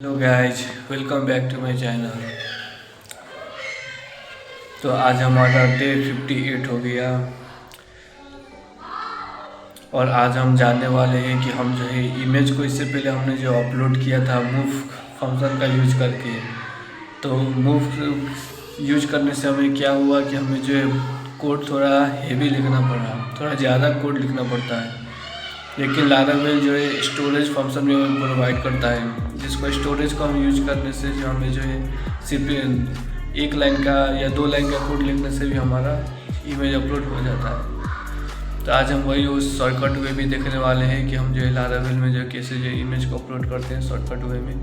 Hello guys, welcome back to my channel. तो आज हमारा डे 58 हो गया और आज हम जानने वाले हैं कि हम जो है इमेज को इससे पहले हमने जो अपलोड किया था मूव फंक्शन का यूज करके। तो मूव यूज करने से हमें क्या हुआ कि हमें जो है कोड थोड़ा हेवी लिखना पड़ा, थोड़ा ज़्यादा कोड लिखना पड़ता है। लेकिन लारावेल जो है स्टोरेज फंक्शन में हमें प्रोवाइड करता है, जिसको स्टोरेज को हम यूज करने से जो हमें जो है सिर्फ एक लाइन का या 2 लाइन का कोड लिखने से भी हमारा इमेज अपलोड हो जाता है। तो आज हम वही उस शॉर्टकट वे भी देखने वाले हैं कि हम जो है लारावेल में जो कैसे जो इमेज को अपलोड करते हैं शॉर्टकट वे में।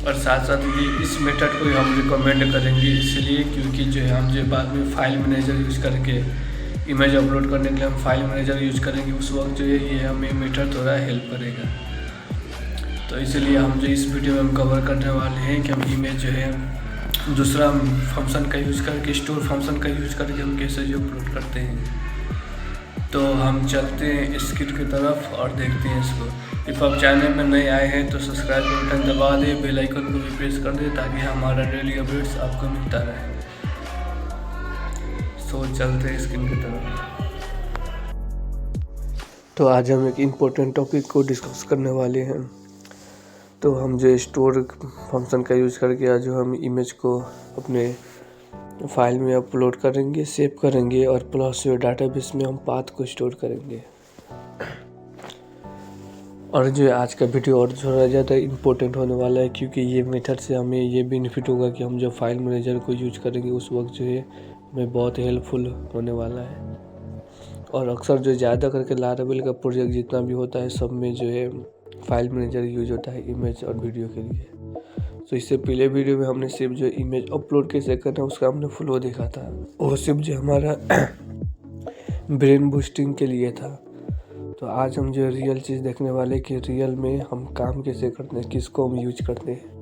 और साथ साथ ये इस मेथड को हम रिकमेंड करेंगे इसलिए क्योंकि जो है हम जो बाद में फाइल मैनेजर यूज़ करके इमेज अपलोड करने के लिए हम फाइल मैनेजर यूज़ करेंगे, उस वक्त जो है ये हमें मेथड थोड़ा हेल्प करेगा। तो इसलिए हम जो इस वीडियो में हम कवर करने वाले हैं कि हम इमेज जो है दूसरा फंक्शन का यूज़ करके स्टोर फंक्शन का यूज़ करके हम कैसे जो अपलोड करते हैं। तो हम चलते हैं स्क्रीन की तरफ और देखते हैं इसको। इफ़ आप चैनल में नए आए हैं तो सब्सक्राइब का बटन दबा दें, बेल आइकन को भी प्रेस कर दें ताकि हमारा डेली अपडेट्स आपको मिलता रहे। तो चलते हैं स्क्रीन की तरफ। तो आज हम एक इम्पोर्टेंट टॉपिक को डिस्कस करने वाले हैं। तो हम जो स्टोर फंक्शन का यूज़ करके आज जो हम इमेज को अपने फाइल में अपलोड करेंगे, सेव करेंगे और प्लस जो डाटाबेस में हम पाथ को स्टोर करेंगे। और जो आज का वीडियो और थोड़ा ज़्यादा इम्पोर्टेंट होने वाला है क्योंकि ये मेथड से हमें ये बेनिफिट होगा कि हम जब फाइल मैनेजर को यूज करेंगे उस वक्त जो है हमें बहुत हेल्पफुल होने वाला है। और अक्सर जो ज़्यादा करके लारावेल का प्रोजेक्ट जितना भी होता है सब में जो है फाइल मैनेजर यूज होता है इमेज और वीडियो के लिए। तो इससे पहले वीडियो में हमने सिर्फ जो इमेज अपलोड कैसे करना है उसका हमने फ्लो देखा था, वो सिर्फ जो हमारा ब्रेन बूस्टिंग के लिए था। तो आज हम जो रियल चीज़ देखने वाले कि रियल में हम काम कैसे करते हैं, किसको हम यूज करते हैं।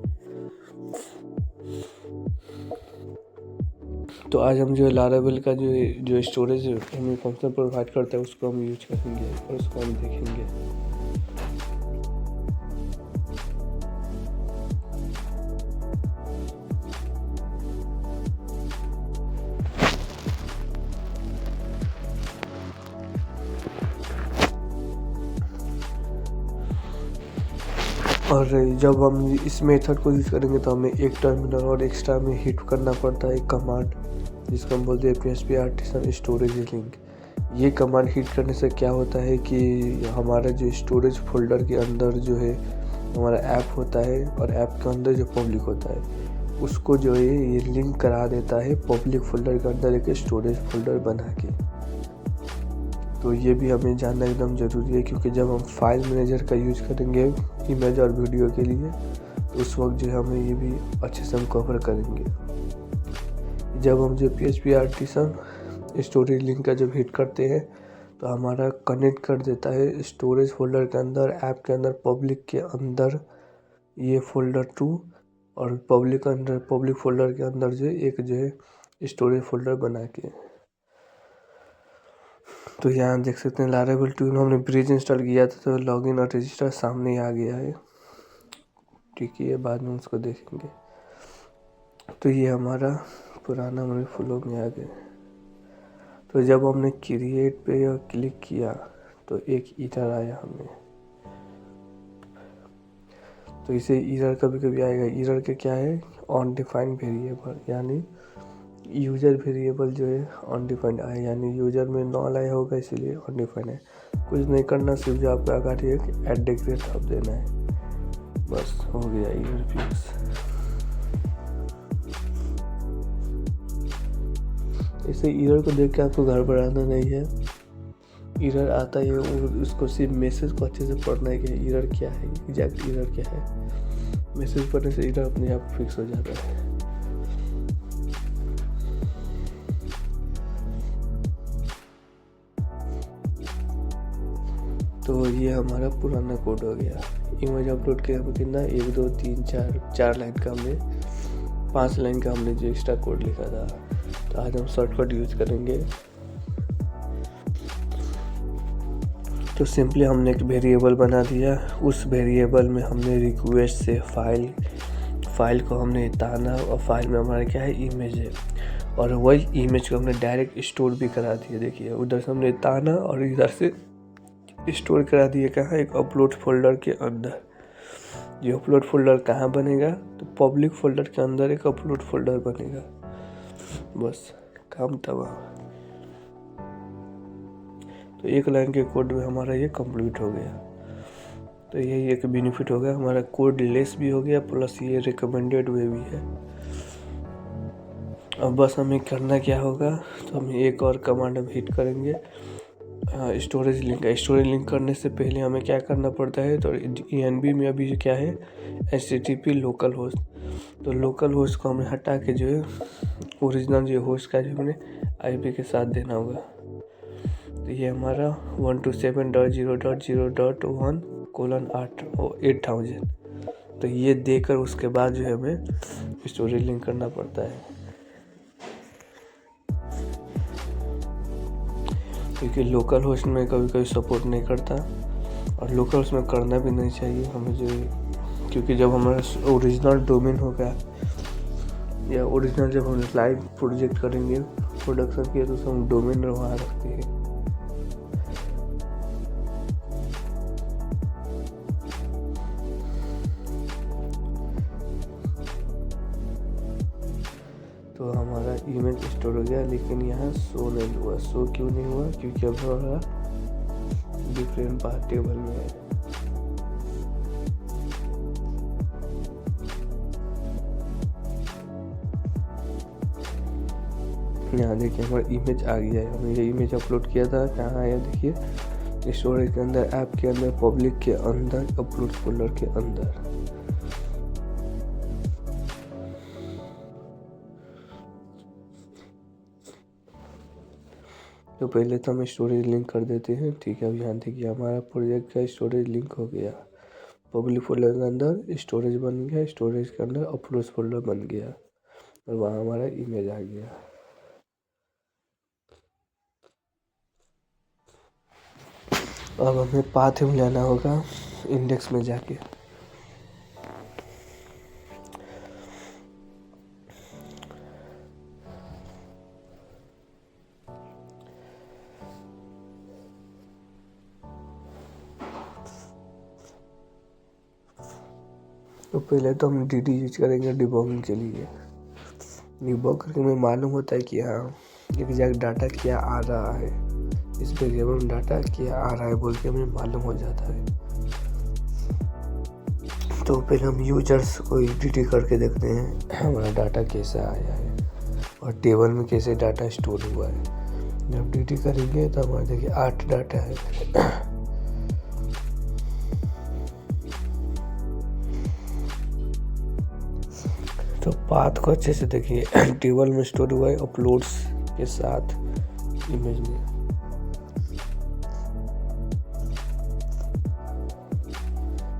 तो आज हम जो लारावेल का जो स्टोरेज हमें फंक्शन प्रोवाइड करता है उसको हम यूज करेंगे और उसको हम देखेंगे। और जब हम इस मेथड को यूज़ करेंगे तो हमें एक टर्मिनल और एक्स्ट्रा में हिट करना पड़ता है एक कमांड जिसको हम बोलते हैं PHP आर्टिसन स्टोरेज लिंक। ये कमांड हिट करने से क्या होता है कि हमारा जो स्टोरेज फोल्डर के अंदर जो है हमारा ऐप होता है और ऐप के अंदर जो पब्लिक होता है उसको जो है ये लिंक करा देता है पब्लिक फोल्डर के अंदर एक स्टोरेज फोल्डर बना के। तो ये भी हमें जानना एकदम ज़रूरी है क्योंकि जब हम फाइल मैनेजर का यूज़ करेंगे इमेज और वीडियो के लिए तो उस वक्त जो है हमें ये भी अच्छे से हम कवर करेंगे। जब हम जो PHP आर्टिसन स्टोरेज लिंक का जब हिट करते हैं तो हमारा कनेक्ट कर देता है स्टोरेज फोल्डर के अंदर, ऐप के अंदर, पब्लिक के अंदर ये फोल्डर टू और पब्लिक फोल्डर के अंदर जो एक जो है स्टोरेज फोल्डर बना के। तो यहाँ देख सकते हैं लारावेल 2 में हमने ब्रिज इंस्टॉल किया था तो लॉगिन और रजिस्टर सामने आ गया है। ठीक है, बाद में उसको देखेंगे। तो ये हमारा पुराना हमारे फ्लो में आ गया। तो जब हमने क्रिएट पे क्लिक किया तो एक एरर आया हमें। तो इसे एरर कभी कभी आएगा। एरर के क्या है, अनडिफाइंड वेरिएबल यानी यूज़र वेरिएबल जो है अनडिफाइंड आया, यानी यूज़र में नॉल आया होगा इसीलिए अनडिफाइंड है। कुछ नहीं करना, सिर्फ जो आपको आगे एक @ अब देना है, बस हो गया एरर फिक्स। इसे एरर को देख के आपको घबराना नहीं है। एरर आता है और उसको सिर्फ मैसेज को अच्छे से पढ़ना है कि एरर क्या है, एग्जैक्ट एरर क्या है। मैसेज पढ़ने से एरर अपने आप फिक्स हो जाता है। तो ये हमारा पुराना कोड हो गया। इमेज अपलोड किया हमें कितना 1 2 3 4 लाइन का हमने 5 लाइन का हमने जो एक्स्ट्रा कोड लिखा था। तो आज हम शॉर्टकट यूज करेंगे। तो सिंपली हमने एक वेरिएबल बना दिया, उस वेरिएबल में हमने रिक्वेस्ट से फाइल फाइल को हमने ताना और फाइल में हमारा क्या है, इमेज है, और वही इमेज को हमने डायरेक्ट स्टोर भी करा दिया। देखिए उधर से हमने ताना और इधर से स्टोर करा दिया कहाँ, एक अपलोड फोल्डर के अंदर। ये अपलोड फोल्डर कहाँ बनेगा, तो पब्लिक फोल्डर के अंदर एक अपलोड फोल्डर बनेगा। बस काम तमाम। तो एक लाइन के कोड में हमारा ये कंप्लीट हो गया। तो यही एक बेनिफिट हो गया, हमारा कोड लेस भी हो गया, प्लस ये रिकमेंडेड वे भी है। अब बस हमें करना क्या होगा, तो हम एक और कमांड हम हिट करेंगे, स्टोरेज लिंक करने से पहले हमें क्या करना पड़ता है, तो ENB में अभी क्या है, HTTP लोकल होस्ट। तो लोकल होस्ट को हमें हटा के जो है ओरिजिनल जो होस्ट का जो हमें IP के साथ देना होगा। तो ये हमारा 127.0.0.1:8000। तो ये देकर उसके बाद जो है हमें स्टोरेज लिंक करना पड़ता है, क्योंकि लोकल होस्ट में कभी कभी सपोर्ट नहीं करता, और लोकल होस्ट में करना भी नहीं चाहिए हमें जो, क्योंकि जब हमारा ओरिजिनल डोमेन होगा या ओरिजिनल जब हम लाइव प्रोजेक्ट करेंगे प्रोडक्शन किया तो हम डोमेन वहाँ रखते हैं। तो हमारा इमेज स्टोर हो गया, लेकिन यहाँ शो नहीं हुआ। शो क्यों नहीं हुआ, क्योंकि अब हमारा डिफरेंट पार्ट टेबल में है। यहाँ देखिए हमारा इमेज आ गया है। हमने ये इमेज अपलोड किया था, कहाँ आया देखिए, स्टोरेज के अंदर, ऐप के अंदर, पब्लिक के अंदर, अपलोड फोल्डर के अंदर। तो पहले तो हम स्टोरेज लिंक कर देते हैं, ठीक है। अब यहाँ देखिए हमारा प्रोजेक्ट का स्टोरेज लिंक हो गया, पब्लिक फोल्डर के अंदर स्टोरेज बन गया, स्टोरेज के अंदर अपलोड फोल्डर बन गया, और वहाँ हमारा इमेज आ गया। अब हमें पाथ में लेना होगा इंडेक्स में जाके। तो पहले तो हम DD यूज करेंगे डिबॉगिंग के लिए। डिबॉग करके हमें मालूम होता है कि हाँ एग्जैक्ट डाटा क्या आ रहा है, इस वेरिएबल में डाटा क्या आ रहा है बोल के हमें मालूम हो जाता है। तो पहले हम यूजर्स को DD करके देखते हैं हमारा डाटा कैसा आया है और टेबल में कैसे डाटा स्टोर हुआ है। जब DD करेंगे तो हमारे देखिए 8 डाटा है। तो पाथ को अच्छे से देखिए, टेबल में स्टोर हुआ है अपलोड्स के साथ इमेज में।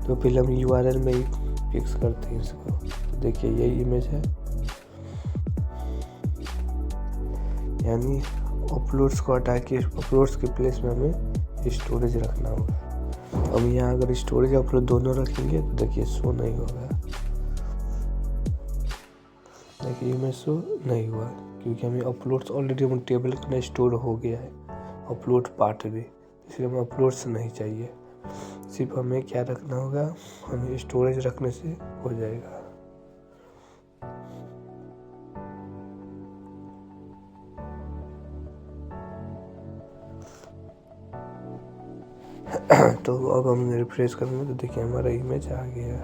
तो पहले हम URL में ही फिक्स करते हैं इसको। तो देखिए यही इमेज है, यानी अपलोड्स को हटा के अपलोड्स के प्लेस में हमें स्टोरेज रखना होगा। हम यहाँ अगर स्टोरेज अपलोड दोनों रखेंगे तो देखिए शो नहीं होगा। देखिए इमेज शो नहीं हुआ क्योंकि हमें अपलोड्स ऑलरेडी हम टेबल के अंदर स्टोर हो गया है, अपलोड पार्ट भी, इसलिए हमें अपलोड्स नहीं चाहिए। सिर्फ हमें क्या रखना होगा, हमें स्टोरेज रखने से हो जाएगा। तो अब हम रिफ्रेश करेंगे तो देखिए हमारा इमेज आ गया।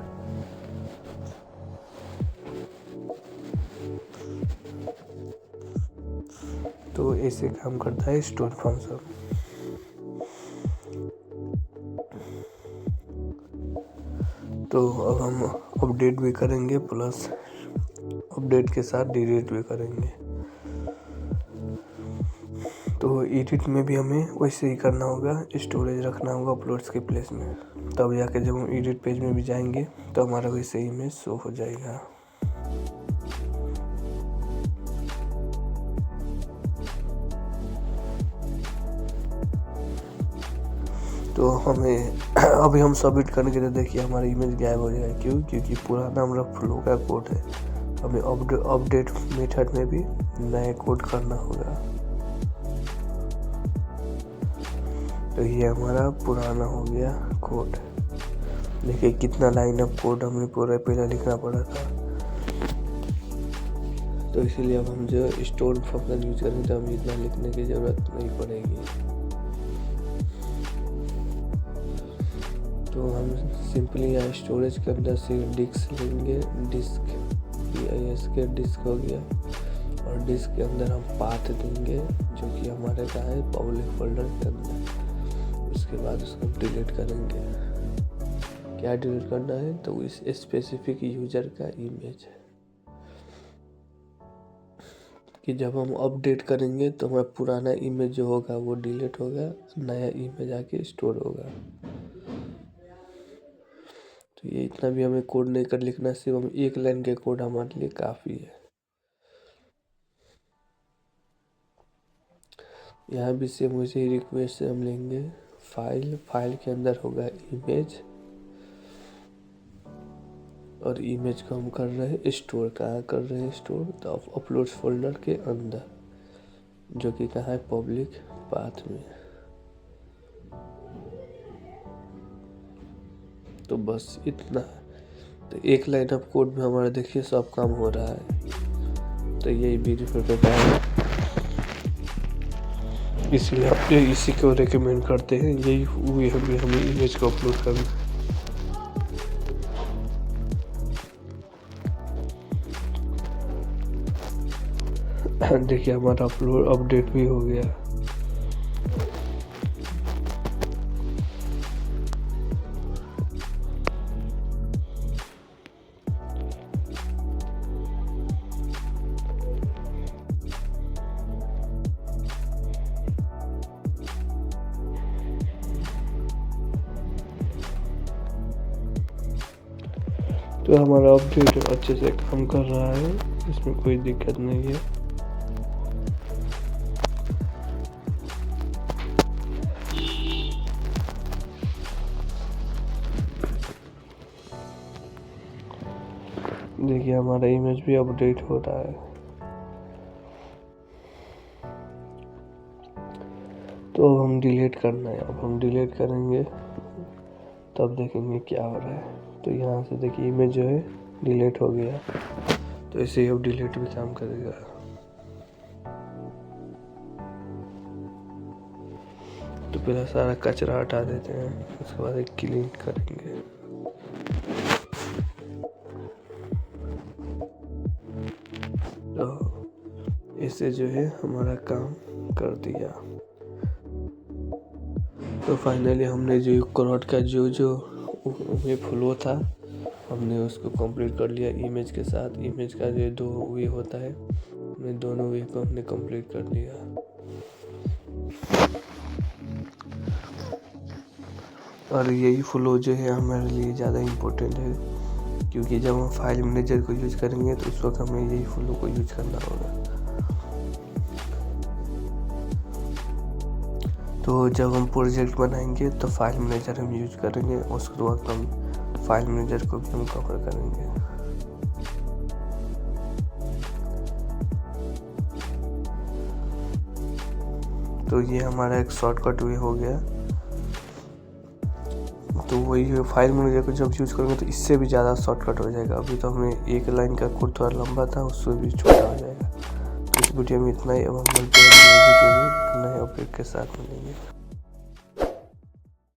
तो ऐसे काम करता है स्टोर फंक्शन। तो अब हम अपडेट भी करेंगे, प्लस अपडेट के साथ डिलीट भी करेंगे। तो एडिट में भी हमें वैसे ही करना होगा, स्टोरेज रखना होगा अपलोड्स के प्लेस में। तब जाके जब हम एडिट पेज में भी जाएंगे तो हमारा वैसे ही इमेज शो हो जाएगा। तो हमें अभी हम सबमिट करने तो देखिए हमारा इमेज गायब हो जाएगा। क्यों? क्योंकि पुराना हमारा फ्लो का कोड है। हमें अपडेट मेथड में भी नया कोड करना होगा। तो ये हमारा पुराना हो गया कोड। देखिए कितना लाइन ऑफ कोड हमें पूरा पहले लिखना पड़ा था। तो इसीलिए अब हम जो स्टोर फंक्शन यूज करेंगे तो हमें इतना लिखने की ज़रूरत नहीं पड़ेगी। तो हम सिंपली यहाँ स्टोरेज के अंदर से डिस्क लेंगे। डिस्क के डिस्क हो गया, और डिस्क के अंदर हम पाथ देंगे जो कि हमारे का है पब्लिक फोल्डर के अंदर। उसके बाद उसको डिलीट करेंगे। क्या डिलीट करना है? तो इस स्पेसिफिक यूजर का इमेज है कि जब हम अपडेट करेंगे तो हमारा पुराना इमेज जो होगा वो डिलीट होगा, नया इमेज आके स्टोर होगा। तो ये इतना भी हमें कोड नहीं कर लिखना, सिर्फ हम एक लाइन के कोड हमारे लिए काफ़ी है। यहाँ भी सेम वैसे ही रिक्वेस्ट से हम लेंगे फाइल के अंदर होगा इमेज, और इमेज को हम कर रहे हैं स्टोर। कहाँ कर रहे हैं स्टोर? तो अपलोड्स फोल्डर के अंदर, जो कि कहाँ है? पब्लिक पाथ में। तो बस इतना। तो एक लाइन ऑफ कोड में हमारा देखिए सब काम हो रहा है। तो यही ब्यूटीफुल पेपर है, इसलिए आप इसी को रेकमेंड करते हैं। यही हुई हमें इमेज को अपलोड करना। देखिए हमारा अपडेट भी हो गया। तो हमारा अपडेट अच्छे से काम कर रहा है, इसमें कोई दिक्कत नहीं है। देखिए हमारा इमेज भी अपडेट हो रहा है। तो अब हम डिलीट करना है। अब हम डिलीट करेंगे तब देखेंगे क्या हो रहा है। तो यहाँ से देखिए इमेज जो है डिलीट हो गया। तो ऐसे ही अब डिलीट भी काम करेगा। तो पहले सारा कचरा हटा देते हैं, उसके बाद एक क्लीन करेंगे। तो इससे जो है हमारा काम कर दिया। तो फाइनली हमने जो कोड का जो वे फ्लो था हमने उसको कंप्लीट कर लिया इमेज के साथ। इमेज का जो 2 वे होता है, हमने दोनों वे को हमने कंप्लीट कर लिया। और यही फ्लो जो है हमारे लिए ज़्यादा इम्पोर्टेंट है, क्योंकि जब हम फाइल मैनेजर को यूज करेंगे तो उस वक्त हमें यही फ्लो को यूज करना होगा। तो जब हम प्रोजेक्ट बनाएंगे तो फाइल मैनेजर हम यूज करेंगे, उसके वक्त हम फाइल मैनेजर को भी हम कवर करेंगे। तो ये हमारा एक शॉर्टकट वे हो गया। तो वही फाइल मैनेजर को जब यूज करेंगे तो इससे भी ज़्यादा शॉर्टकट हो जाएगा। अभी तो हमें एक लाइन का कोड थोड़ा लंबा था, उससे भी छोटा हो जाएगा। तो इस वीडियो में इतना ही। अब हम नए अपडेट के साथ मिलेंगे।